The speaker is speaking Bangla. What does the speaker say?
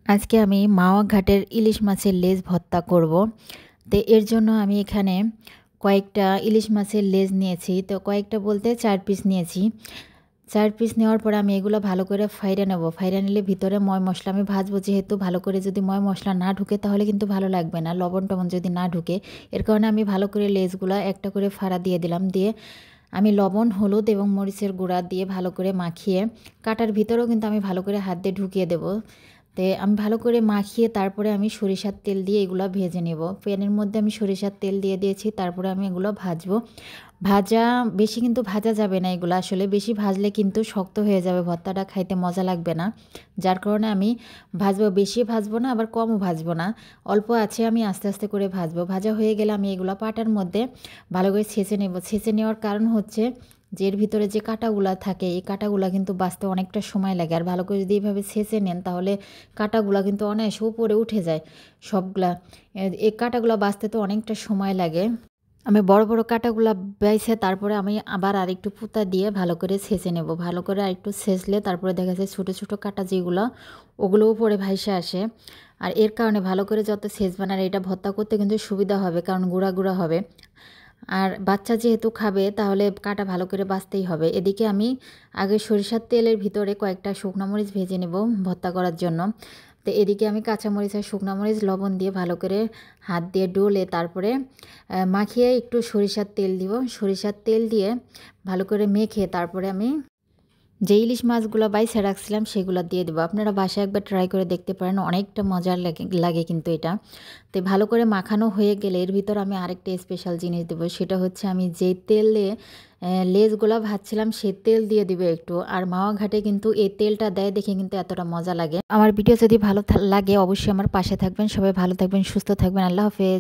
আজকে আমি মাওয়া ঘাটের ইলিশ মাছের লেজ ভর্তা করব। তো এর জন্য আমি এখানে কয়েকটা ইলিশ মাছের লেজ নিয়েছি। তো কয়েকটা বলতে 4 পিস নিয়েছি। 4 পিস নেওয়ার পরে আমি এগুলো ভালো করে ফাইড়ে নেব। ফাইড়ে নিলে ভিতরে ময় মশলা আমি ভাজবো, যেহেতু ভালো করে যদি ময় মশলা না ঢুকে তাহলে কিন্তু ভালো লাগবে না, লবণ টবণ যদি না ঢুকে। এর কারণে আমি ভালো করে লেজগুলো একটা করে ফাড়া দিয়ে দিলাম। দিয়ে আমি লবণ, হলুদ এবং মরিচের গুঁড়া দিয়ে ভালো করে মাখিয়ে কাটার ভিতরেও কিন্তু আমি ভালো করে হাত দিয়ে ঢুকিয়ে দেবো। তো আমি ভালো করে মাখিয়ে তারপরে আমি সরিষার তেল দিয়ে এগুলো ভেজে নেব। প্যানের মধ্যে আমি সরিষার তেল দিয়ে দিয়েছি, তারপরে আমি এগুলো ভাজবো। ভাজা বেশি কিন্তু ভাজা যাবে না, এগুলো আসলে বেশি ভাজলে কিন্তু শক্ত হয়ে যাবে, ভর্তাটা খাইতে মজা লাগবে না। যার কারণে আমি ভাজবো, বেশি ভাজবো না আবার কমও ভাজবো না, অল্প আছে আমি আস্তে আস্তে করে ভাজবো। ভাজা হয়ে গেলে আমি এগুলো পাটার মধ্যে ভালো করে ছেঁচে নেব। ছেঁচে নেওয়ার কারণ হচ্ছে যে এর ভিতরে যে কাঁটাগুলা থাকে, এই কাঁটাগুলা কিন্তু বাছতে অনেকটা সময় লাগে। আর ভালো করে যদি এইভাবে ছেঁচে নেন তাহলে কাঁটাগুলা কিন্তু অনায়াসে উপরে উঠে যায় সবগুলা। এই কাঁটাগুলা বাছতে তো অনেকটা সময় লাগে। আমি বড় বড় কাঁটাগুলা বেছে তারপরে আমি আবার আরেকটু পুঁতা দিয়ে ভালো করে ছেঁচে নেব। ভালো করে আরেকটু ছেঁচলে তারপরে দেখা যায় ছোটো ছোটো কাঁটা যেগুলো, ওগুলো উপরে ভাইসে আসে। আর এর কারণে ভালো করে যত ছেঁচবেন আর এটা ভর্তা করতে কিন্তু সুবিধা হবে, কারণ গুঁড়া গুঁড়া হবে। আর বাচ্চা যেহেতু খাবে তাহলে কাঁটা ভালো করে বাছতেই হবে। এদিকে আমি আগে সরিষার তেলের ভিতরে কয়েকটা শুকনো মরিচ ভেজে নেব ভর্তা করার জন্য। তো এদিকে আমি কাঁচামরিচ আর শুকনো মরিচ লবণ দিয়ে ভালো করে হাত দিয়ে ডলে তারপরে মাখিয়ে একটু সরিষার তেল দিব। সরিষার তেল দিয়ে ভালো করে মেখে তারপরে আমি যে ইলিশ মাছগুলো বাইছে রাখছিলাম সেগুলো দিয়ে দেবো। আপনারা বাসায় একবার ট্রাই করে দেখতে পারেন, অনেকটা মজার লাগে কিন্তু এটা। তো ভালো করে মাখানো হয়ে গেলে এর ভিতর আমি আরেকটা স্পেশাল জিনিস দেবো, সেটা হচ্ছে আমি যে তেলে লেজগুলো ভাজছিলাম সে তেল দিয়ে দিবে একটু। আর মাওয়া ঘাটে কিন্তু এই তেলটা দেয় দেখে কিন্তু এতটা মজা লাগে। আমার ভিডিও যদি ভালো লাগে অবশ্যই আমার পাশে থাকবেন। সবাই ভালো থাকবেন, সুস্থ থাকবেন। আল্লাহ হাফেজ।